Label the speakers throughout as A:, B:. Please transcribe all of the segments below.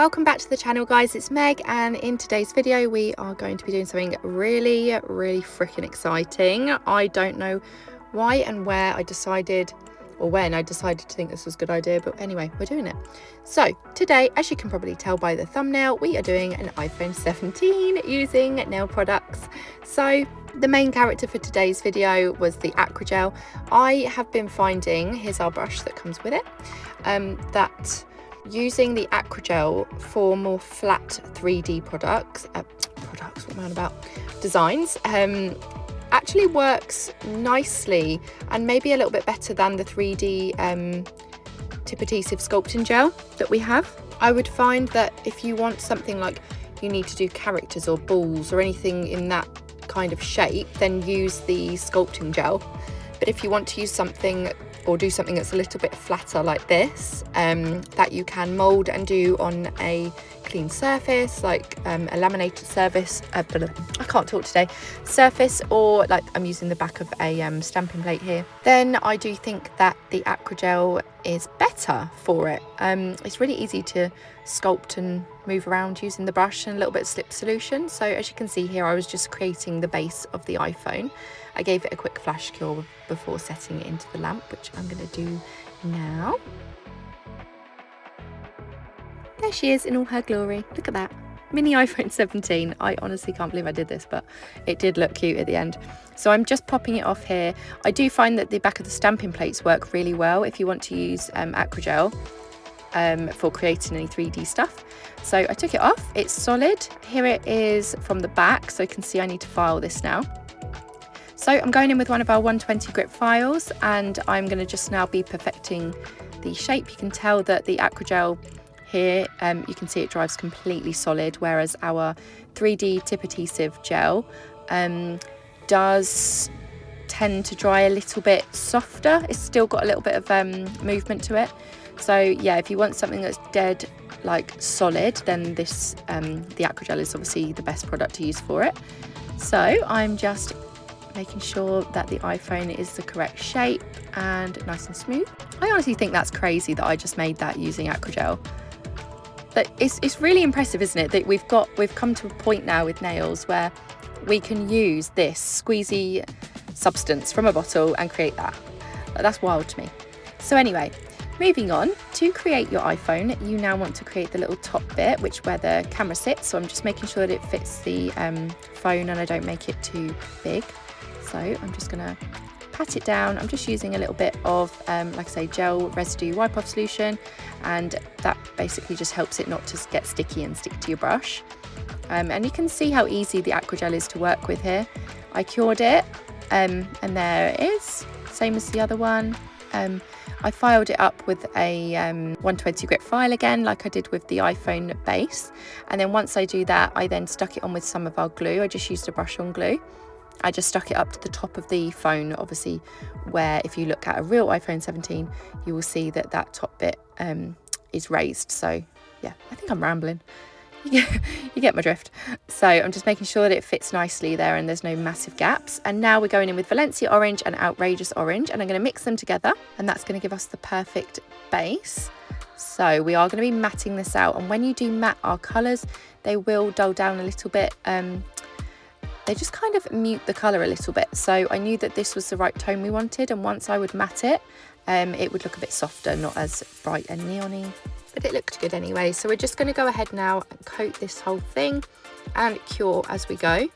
A: Welcome back to the channel, guys. It's Meg, and in today's video we are going to be doing something really freaking exciting. I don't know why and where I decided, or when I decided to think this was a good idea, but anyway, we're doing it. So today, as you can probably tell by the thumbnail, we are doing an iPhone 17 using nail products. So the main character for today's video was the AcryGel. I have been finding, here's our brush that comes with it, that using the AcryGel for more flat 3D designs actually works nicely and maybe a little bit better than the 3D tip adhesive sculpting gel that we have. I would find that if you want something like you need to do characters or balls or anything in that kind of shape, then use the sculpting gel. But if you want to use something or do something that's a little bit flatter like this, that you can mold and do on a clean surface, like a laminated surface, I can't talk today, surface, or like I'm using the back of a stamping plate here, then I do think that the AcryGel is better for it. It's really easy to sculpt and move around using the brush and a little bit of slip solution. So as you can see here, I was just creating the base of the iPhone. I gave it a quick flash cure before setting it into the lamp, which I'm going to do now. There she is in all her glory. Look at that. Mini iPhone 17. I honestly can't believe I did this, but it did look cute at the end. So I'm just popping it off here. I do find that the back of the stamping plates work really well if you want to use AcryGel for creating any 3D stuff. So I took it off. It's solid. Here it is from the back, so you can see I need to file this now. So I'm going in with one of our 120 grit files, and I'm going to just now be perfecting the shape. You can tell that the AcryGel here, you can see it dries completely solid, whereas our 3D tip adhesive gel does tend to dry a little bit softer. It's still got a little bit of movement to it. So yeah, if you want something that's dead like solid, then this the AcryGel is obviously the best product to use for it. So I'm just making sure that the iPhone is the correct shape and nice and smooth. I honestly think that's crazy that I just made that using AcryGel. But it's really impressive, isn't it, that we've come to a point now with nails where we can use this squeezy substance from a bottle and create that. That's wild to me. So anyway, moving on, to create your iPhone, you now want to create the little top bit, where the camera sits. So I'm just making sure that it fits the phone and I don't make it too big. So I'm just going to pat it down. I'm just using a little bit of, like I say, gel residue wipe-off solution, and that basically just helps it not to get sticky and stick to your brush. And you can see how easy the AcryGel is to work with here. I cured it, and there it is, same as the other one. I filed it up with a 120 grit file again, like I did with the iPhone base. And then once I do that, I then stuck it on with some of our glue. I just used a brush on glue. I just stuck it up to the top of the phone, obviously, where if you look at a real iPhone 17, you will see that that top bit is raised. So yeah, I think I'm rambling. You get my drift. So I'm just making sure that it fits nicely there and there's no massive gaps. And now we're going in with Valencia Orange and Outrageous Orange, and I'm going to mix them together, and that's going to give us the perfect base. So we are going to be matting this out, and when you do matte our colours, they will dull down a little bit. They just kind of mute the colour a little bit. So I knew that this was the right tone we wanted, and once I would matte it, it would look a bit softer, not as bright and neon-y. But it looked good anyway. So we're just going to go ahead now and coat this whole thing and cure as we go.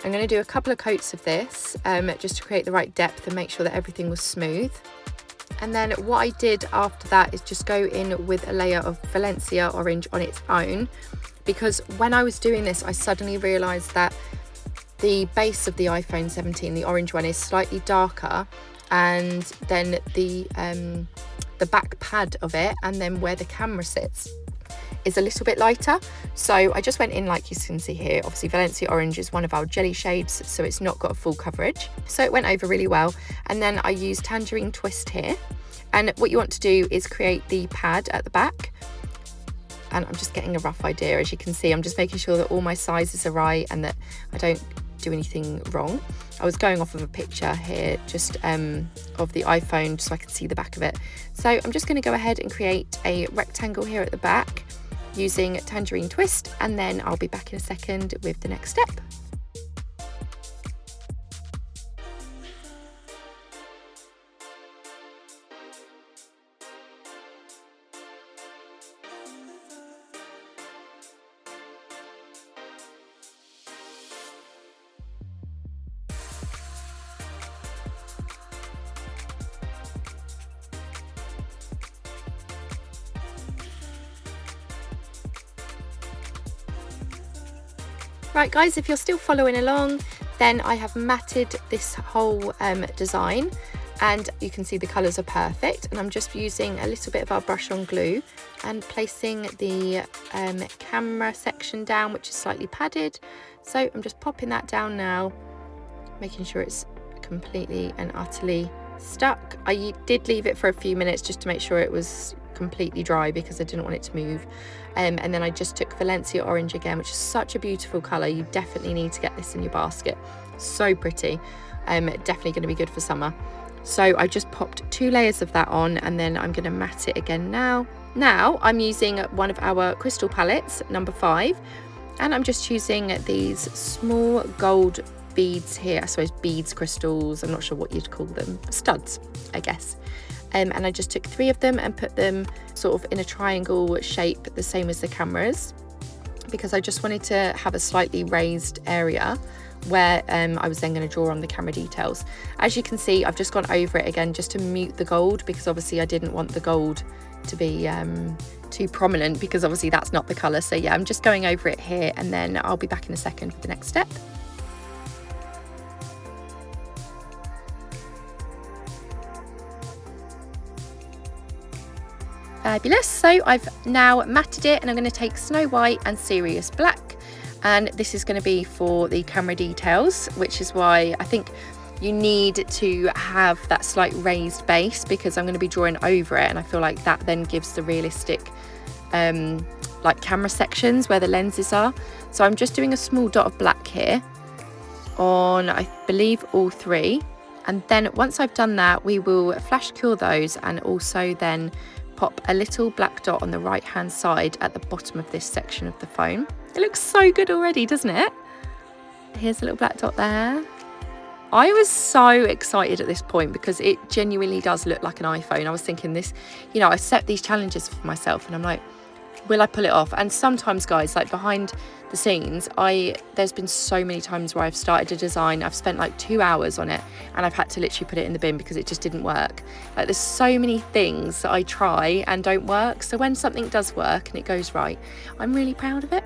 A: I'm going to do a couple of coats of this just to create the right depth and make sure that everything was smooth. And then what I did after that is just go in with a layer of Valencia Orange on its own, because when I was doing this, I suddenly realised that the base of the iPhone 17, the orange one, is slightly darker, and then the back pad of it, and then where the camera sits, is a little bit lighter. So I just went in, like you can see here, obviously Valencia Orange is one of our jelly shades, so it's not got a full coverage. So it went over really well. And then I used Tangerine Twist here. And what you want to do is create the pad at the back. And I'm just getting a rough idea. As you can see, I'm just making sure that all my sizes are right and that I don't do anything wrong. I was going off of a picture here just of the iPhone so I can see the back of it. So I'm just going to go ahead and create a rectangle here at the back, using Tangerine Twist, and then I'll be back in a second with the next step. Right guys, if you're still following along, then I have matted this whole design, and you can see the colours are perfect, and I'm just using a little bit of our brush on glue and placing the camera section down, which is slightly padded. So I'm just popping that down now, making sure it's completely and utterly stuck. I did leave it for a few minutes just to make sure it was completely dry because I didn't want it to move. And then I just took Valencia Orange again, which is such a beautiful colour. You definitely need to get this in your basket. So pretty. Definitely going to be good for summer. So I just popped 2 layers of that on, and then I'm going to matte it again now. Now I'm using one of our crystal palettes, number 5, and I'm just using these small gold beads here. I suppose beads, crystals, I'm not sure what you'd call them. Studs, I guess. And I just took 3 of them and put them sort of in a triangle shape, the same as the cameras, because I just wanted to have a slightly raised area where I was then going to draw on the camera details. As you can see, I've just gone over it again just to mute the gold, because obviously I didn't want the gold to be too prominent, because obviously that's not the colour. So yeah, I'm just going over it here, and then I'll be back in a second for the next step. Fabulous. So I've now matted it, and I'm going to take Snow White and Serious Black, and this is going to be for the camera details, which is why I think you need to have that slight raised base, because I'm going to be drawing over it, and I feel like that then gives the realistic like camera sections where the lenses are. So I'm just doing a small dot of black here on, I believe, all 3, and then once I've done that, we will flash cure those, and also then pop a little black dot on the right hand side at the bottom of this section of the phone. It looks so good already, doesn't it? Here's a little black dot there. I was so excited at this point because it genuinely does look like an iPhone. I was thinking this, you know, I set these challenges for myself, and I'm like, will I pull it off? And sometimes, guys, like behind the scenes, there's been so many times where I've started a design, I've spent like 2 hours on it, and I've had to literally put it in the bin because it just didn't work. Like, there's so many things that I try and don't work. So when something does work and it goes right, I'm really proud of it.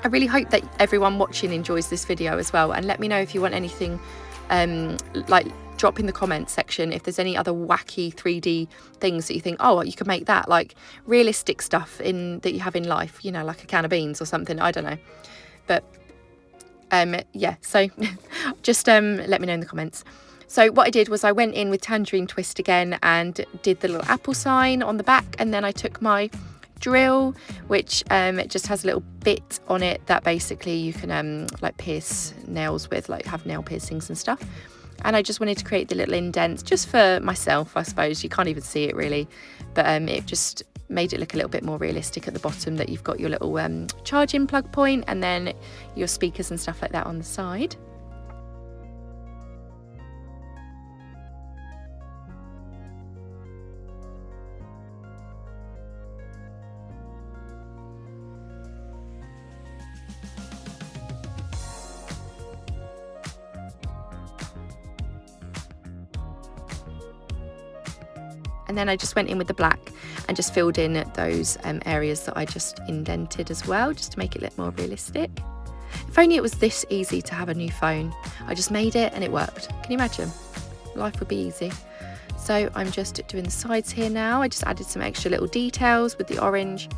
A: I really hope that everyone watching enjoys this video as well, and let me know if you want anything like drop in the comments section if there's any other wacky 3D things that you think, oh, you could make that, like realistic stuff that you have in life, you know, like a can of beans or something, I don't know. But yeah, so just let me know in the comments. So what I did was I went in with Tangerine Twist again and did the little apple sign on the back, and then I took my drill, which it just has a little bit on it that basically you can like pierce nails with, like have nail piercings and stuff. And I just wanted to create the little indents just for myself, I suppose. You can't even see it really, but it just made it look a little bit more realistic at the bottom, that you've got your little charging plug point and then your speakers and stuff like that on the side. And then I just went in with the black and just filled in those areas that I just indented as well, just to make it look more realistic. If only it was this easy to have a new phone. I just made it and it worked. Can you imagine? Life would be easy. So I'm just doing the sides here now. I just added some extra little details with the orange.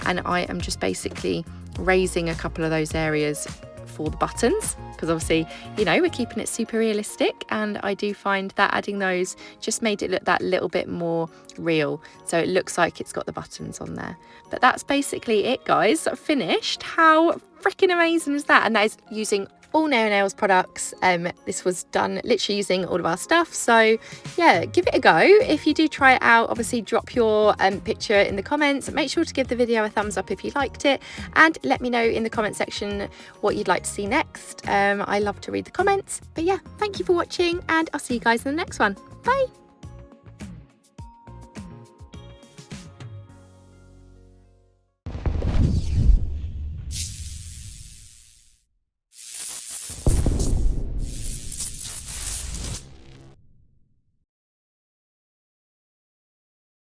A: And I am just basically raising a couple of those areas for the buttons, because obviously, you know, we're keeping it super realistic, and I do find that adding those just made it look that little bit more real, so it looks like it's got the buttons on there. But that's basically it, guys. Finished. How freaking amazing is that? And that is using all Naio Nails products. This was done literally using all of our stuff, so yeah, give it a go. If you do try it out, obviously drop your picture in the comments. Make sure to give the video a thumbs up if you liked it, and let me know in the comment section what you'd like to see next. I love to read the comments. But yeah, thank you for watching, and I'll see you guys in the next one. Bye.